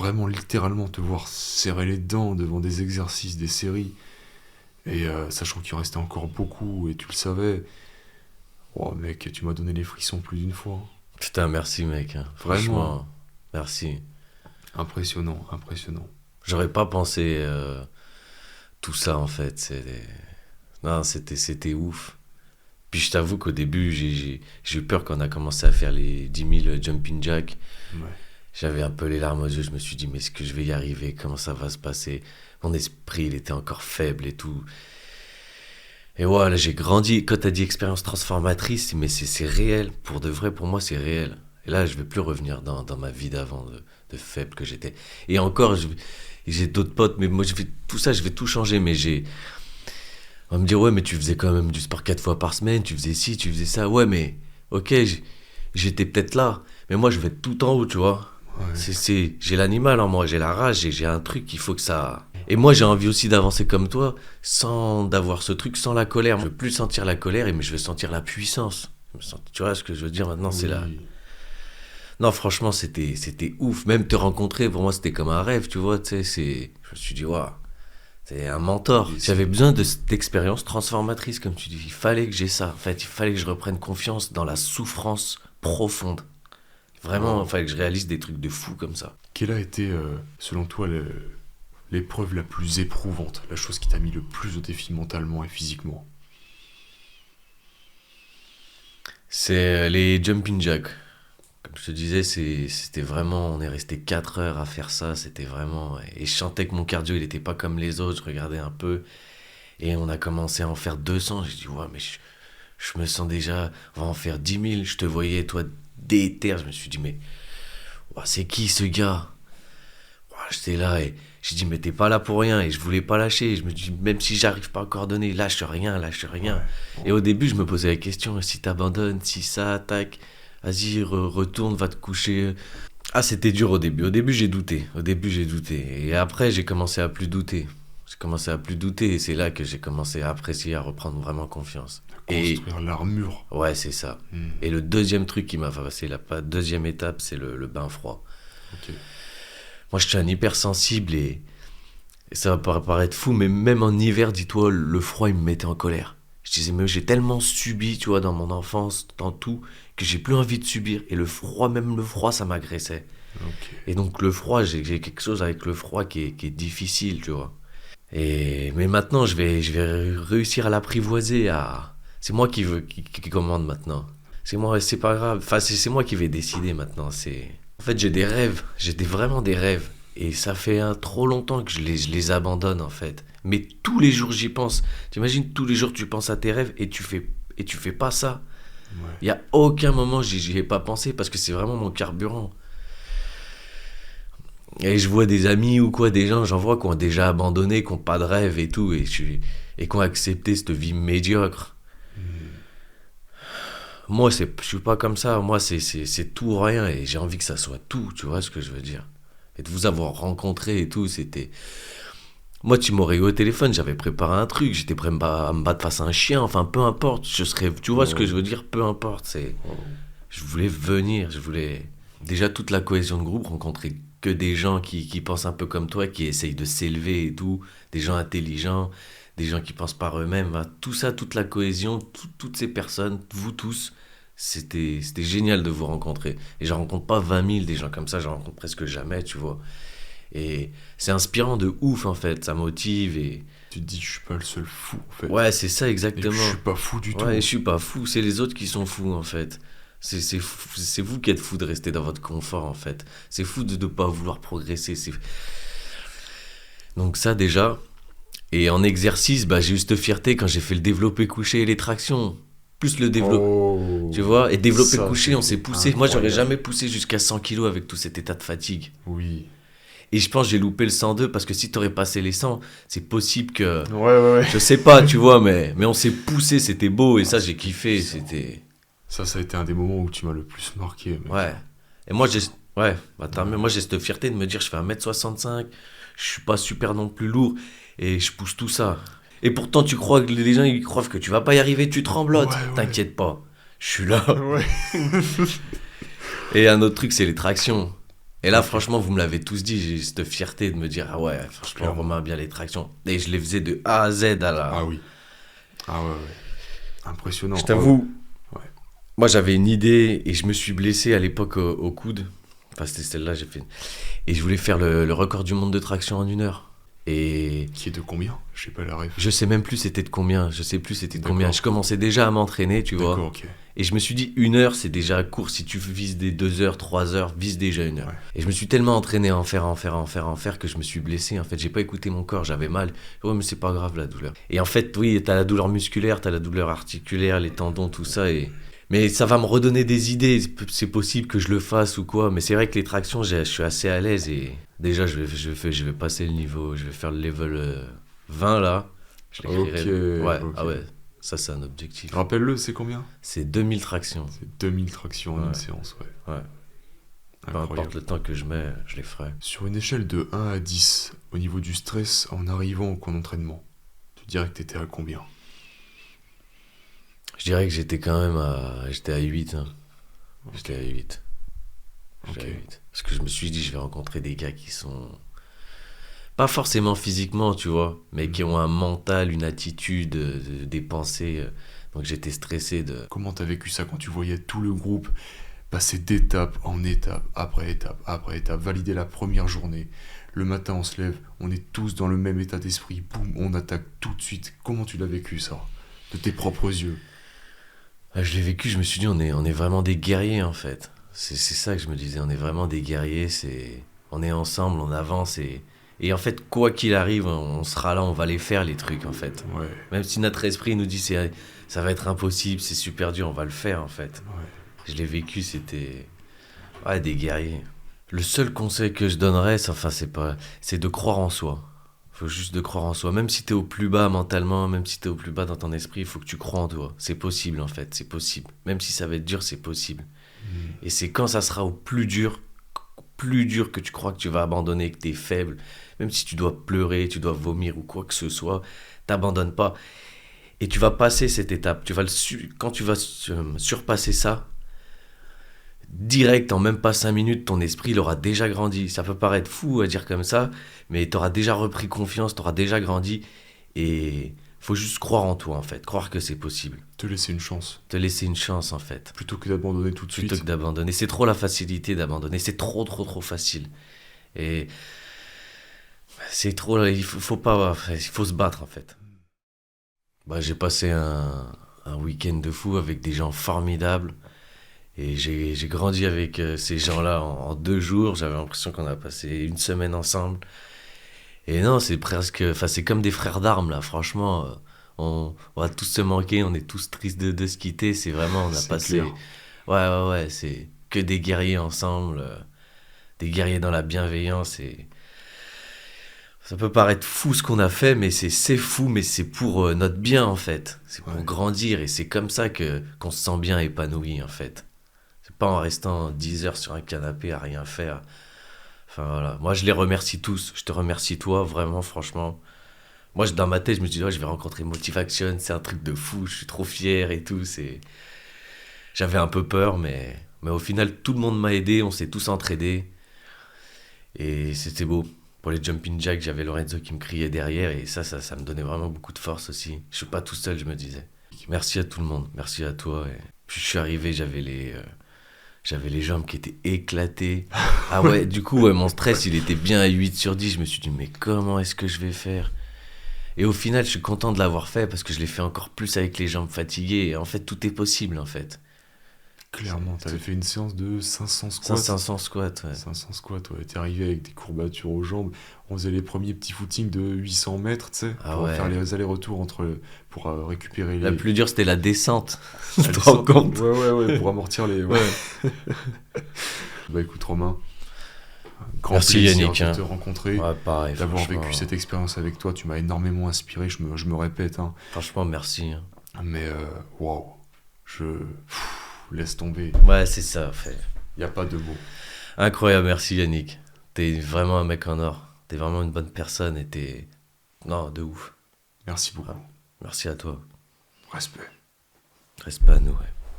vraiment littéralement te voir serrer les dents devant des exercices, des séries, et sachant qu'il en restait encore beaucoup, et tu le savais, oh mec, tu m'as donné les frissons plus d'une fois. Putain, merci mec. Vraiment, Franchement, merci. impressionnant, impressionnant. J'aurais pas pensé tout ça en fait. Non, c'était ouf. Puis je t'avoue qu'au début, j'ai eu peur quand on a commencé à faire les 10 000 jumping jack. Ouais. J'avais un peu les larmes aux yeux. Je me suis dit, mais est-ce que je vais y arriver? Comment ça va se passer? Mon esprit, il était encore faible et tout. Et voilà, j'ai grandi. Quand t'as dit expérience transformatrice, mais c'est réel. Pour de vrai, pour moi, c'est réel. Et là, je vais plus revenir dans ma vie d'avant, de faible que j'étais. Et encore, j'ai d'autres potes, mais moi, tout ça, je vais tout changer. Mais on va me dire, ouais, mais tu faisais quand même du sport 4 fois par semaine, tu faisais ci, tu faisais ça. Ouais, mais ok, j'étais peut-être là. Mais moi, je vais être tout en haut, tu vois. Ouais. J'ai l'animal en moi, j'ai la rage, j'ai un truc, il faut que ça. Et moi, j'ai envie aussi d'avancer comme toi, sans d'avoir ce truc, sans la colère. Je veux plus sentir la colère, mais je veux sentir la puissance. Tu vois ce que je veux dire maintenant, c'est là. Oui. Non, franchement, c'était ouf. Même te rencontrer, pour moi, c'était comme un rêve, tu vois. Tu sais, je me suis dit, waouh, c'est un mentor. Et J'avais besoin de cette expérience transformatrice, comme tu dis. Il fallait que j'ai ça. En fait, il fallait que je reprenne confiance dans la souffrance profonde. Vraiment, il fallait que je réalise des trucs de fou comme ça. Quelle a été, selon toi, l'épreuve la plus éprouvante, la chose qui t'a mis le plus au défi mentalement et physiquement? C'est les jumping jacks. Comme je te disais, c'était vraiment. On est resté 4 heures à faire ça. C'était vraiment. Et je sentais que mon cardio, il était pas comme les autres. Je regardais un peu. Et on a commencé à en faire 200. J'ai dit, ouais, mais je me sens déjà. On va en faire 10 000. Je te voyais, toi, déter. Je me suis dit, mais. Ouais, c'est qui ce gars? Ouais, j'étais là et j'ai dit, mais t'es pas là pour rien. Et je voulais pas lâcher. Je me dis, même si j'arrive pas à coordonner, lâche rien, lâche rien. Ouais. Et au début, je me posais la question, si t'abandonnes, si ça attaque, vas-y, retourne, va te coucher. Ah, c'était dur au début. Au début, j'ai douté. Au début, j'ai douté. Et après, j'ai commencé à plus douter. J'ai commencé à plus douter et c'est là que j'ai commencé à apprécier, à reprendre vraiment confiance. Et Construire l'armure. ouais, c'est ça. Hmm. Et le deuxième truc qui m'a fait passer la deuxième étape, c'est le bain froid. Ok. Moi, je suis un hypersensible et ça va paraître fou, mais même en hiver, dis-toi, le froid, il me mettait en colère. Je disais, mais j'ai tellement subi, tu vois, dans mon enfance, dans tout, que j'ai plus envie de subir. Et le froid, même le froid, ça m'agressait. Ok. Et donc, le froid, j'ai quelque chose avec le froid qui est difficile, tu vois. Mais maintenant, je vais réussir à l'apprivoiser. C'est moi qui commande maintenant. C'est moi, c'est pas grave. Enfin, c'est moi qui vais décider maintenant. En fait, j'ai des rêves. Vraiment des rêves. Et ça fait trop longtemps que je les abandonne, en fait. Mais tous les jours, j'y pense. T'imagines, tous les jours, tu penses à tes rêves et tu fais pas ça. Ouais. Il y a aucun moment, j'y ai pas pensé parce que c'est vraiment mon carburant. Et je vois des amis ou quoi, des gens, j'en vois qui ont déjà abandonné, qui n'ont pas de rêve et tout, et qui ont accepté cette vie médiocre. Moi, je suis pas comme ça. Moi, c'est tout ou rien, et j'ai envie que ça soit tout, tu vois ce que je veux dire. Et de vous avoir rencontré et tout, c'était. Moi, tu m'aurais eu au téléphone, j'avais préparé un truc, j'étais prêt à me battre face à un chien, enfin, peu importe, je serais. Tu vois ce que je veux dire, peu importe, c'est. Oh. Je voulais venir, je voulais. Déjà, toute la cohésion de groupe, rencontrer que des gens qui pensent un peu comme toi, qui essayent de s'élever et tout, des gens intelligents, des gens qui pensent par eux-mêmes. Bah, tout ça, toute la cohésion, toutes ces personnes, vous tous, c'était génial de vous rencontrer. Et j'en rencontre pas 20 000 des gens comme ça, j'en rencontre presque jamais, tu vois. Et c'est inspirant de ouf, en fait, ça motive et. Tu te dis, je suis pas le seul fou, en fait. Ouais, c'est ça Et exactement. je suis pas fou du tout. Ouais, et je suis pas fou, c'est les autres qui sont fous en fait. C'est vous qui êtes fou de rester dans votre confort en fait. C'est fou de ne pas vouloir progresser. Donc ça déjà. Et en exercice, bah, j'ai eu cette fierté quand j'ai fait le développé couché et les tractions. Plus le développé. Oh. Tu vois. Et développé Ça, couché, on c'est s'est poussé. Moi, j'aurais incroyable. jamais poussé jusqu'à 100 kilos avec tout cet état de fatigue. Oui. Et je pense que j'ai loupé le 102 parce que si t'aurais passé les 100, c'est possible que. Ouais. Je sais pas, tu vois, mais on s'est poussé, c'était beau et ça, j'ai kiffé. C'était. Ça a été un des moments où tu m'as le plus marqué, mec. Ouais. Et moi, ouais, bah, moi, j'ai cette fierté de me dire, je fais 1m65, je suis pas super non plus lourd, et je pousse tout ça. Et pourtant, tu crois que les gens, ils croient que tu vas pas y arriver, tu tremblotes. Ouais. T'inquiète pas, je suis là. Ouais. Et un autre truc, c'est les tractions. Et là, Ok. franchement, vous me l'avez tous dit, j'ai cette fierté de me dire, ah ouais, franchement, Clairement. Romain a bien les tractions. Et je les faisais de A à Z à la... Ah oui. Ah ouais, ouais. Impressionnant. Je t'avoue, Ouais. moi j'avais une idée et je me suis blessé à l'époque au coude. Enfin, c'était celle-là, j'ai fait. Et je voulais faire le record du monde de traction en 1 heure. Et Qui est de combien? Je sais pas la ref. je sais même plus c'était de combien. Je sais plus c'était de D'accord. combien. Je commençais déjà à m'entraîner, tu vois. D'accord, ok. Et je me suis dit, 1 heure, c'est déjà court. Si tu vises des 2 heures, 3 heures, vise déjà 1 heure. Ouais. Et je me suis tellement entraîné à en faire que je me suis blessé. En fait, j'ai pas écouté mon corps, j'avais mal. Ouais, mais c'est pas grave la douleur. Et en fait, oui, t'as la douleur musculaire, t'as la douleur articulaire, les tendons, tout ça. Mais ça va me redonner des idées. C'est possible que je le fasse ou quoi. Mais c'est vrai que les tractions, je suis assez à l'aise. Et déjà, je vais passer le niveau. Je vais faire le level 20 là. Je l'écrirai. Ok, Ouais, ok. ah ouais. Ça, c'est un objectif. Rappelle-le, c'est combien? C'est 2000 tractions. C'est 2000 tractions en Ouais. une séance, ouais. Ouais. Peu Incroyable. importe le temps que je mets, je les ferai. Sur une échelle de 1 à 10, au niveau du stress en arrivant au camp d'entraînement, tu dirais que t'étais à combien? Je dirais que j'étais quand même à... J'étais à 8. Hein. Ok. J'étais à 8. J'étais Ok. à 8. Parce que je me suis dit, je vais rencontrer des gars qui sont... Pas forcément physiquement, tu vois, mais qui ont un mental, une attitude, des pensées. Donc j'étais stressé de... Comment t'as vécu ça quand tu voyais tout le groupe passer d'étape en étape, après étape, valider la première journée? Le matin, on se lève, on est tous dans le même état d'esprit, boum, on attaque tout de suite. Comment tu l'as vécu ça? De tes propres yeux? Je l'ai vécu, je me suis dit, on est vraiment des guerriers, en fait. C'est ça que je me disais, on est vraiment des guerriers, on est ensemble, on avance, et en fait, quoi qu'il arrive, on sera là, on va les faire, les trucs, en fait. Ouais, Même si notre esprit nous dit, ça va être impossible, c'est super dur, on va le faire, en fait. ouais. Je l'ai vécu, c'était... Ouais, des guerriers. Le seul conseil que je donnerais, c'est de croire en soi. Faut juste de croire en soi. Même si t'es au plus bas mentalement, même si t'es au plus bas dans ton esprit, il faut que tu crois en toi. C'est possible, en fait, c'est possible. Même si ça va être dur, c'est possible. Et c'est quand ça sera au plus dur que tu crois que tu vas abandonner, que t'es faible, même si tu dois pleurer, tu dois vomir ou quoi que ce soit, t'abandonnes pas. Et tu vas passer cette étape. Quand tu vas surpasser ça, direct, en même pas 5 minutes, ton esprit il aura déjà grandi. Ça peut paraître fou à dire comme ça, mais t'auras déjà repris confiance, t'auras déjà grandi. Et faut juste croire en toi, en fait. Croire que c'est possible. Te laisser une chance, Te laisser une chance, en fait. plutôt que d'abandonner tout de Plutôt suite. que d'abandonner. C'est trop la facilité d'abandonner. C'est trop, trop, trop facile. Et c'est trop... Il faut se battre, en fait. Bah, j'ai passé un week-end de fou avec des gens formidables. Et j'ai grandi avec ces gens-là en 2 jours. J'avais l'impression qu'on a passé une semaine ensemble. Et non, c'est presque... Enfin, c'est comme des frères d'armes, là. Franchement, on va tous se manquer. On est tous tristes de se quitter. C'est vraiment... On a C'est passé... clair. Ouais. C'est que des guerriers ensemble. Des guerriers dans la bienveillance. Et ça peut paraître fou ce qu'on a fait, mais c'est fou, mais c'est pour notre bien, en fait. C'est pour Ouais. grandir. Et c'est comme ça qu'on se sent bien épanoui, en fait. C'est pas en restant 10 heures sur un canapé à rien faire. Enfin voilà, moi je les remercie tous. Je te remercie toi, vraiment, franchement. Moi dans ma tête, je me dis, ouais, je vais rencontrer Motivation, c'est un truc de fou, je suis trop fier et tout. J'avais un peu peur, mais au final, tout le monde m'a aidé, on s'est tous entraidés. Et c'était beau. Pour les jumping jacks, j'avais Lorenzo qui me criait derrière et ça me donnait vraiment beaucoup de force aussi. Je suis pas tout seul, je me disais. Merci à tout le monde, merci à toi. Et puis je suis arrivé, j'avais les jambes qui étaient éclatées. Ah ouais, du coup, ouais, mon stress, il était bien à 8 sur 10. Je me suis dit, mais comment est-ce que je vais faire? Et au final, je suis content de l'avoir fait parce que je l'ai fait encore plus avec les jambes fatiguées. Et en fait, tout est possible, en fait. Clairement, t'avais fait une séance de 500 squats. 500 squats, ouais. 500 squats, ouais. T'es arrivé avec des courbatures aux jambes. On faisait les premiers petits footings de 800 mètres, tu sais, Ah pour ouais. faire les allers-retours pour récupérer La les... plus dure, c'était la descente. la Tu te rends descente. compte? Ouais, pour amortir les... Ouais. Bah écoute Romain, grand Merci, plaisir Yannick, de hein. te rencontrer, Ouais, pareil. d'avoir franchement. vécu cette expérience avec toi. Tu m'as énormément inspiré, je me répète, hein. Franchement, merci. hein. Mais waouh, laisse tomber, Ouais, c'est ça, en fait. y a pas de mots. Incroyable, merci Yannick. T'es vraiment un mec en or. T'es vraiment une bonne personne et t'es... Non, de ouf. Merci beaucoup. Merci à toi. Respect. Respect à nous, ouais.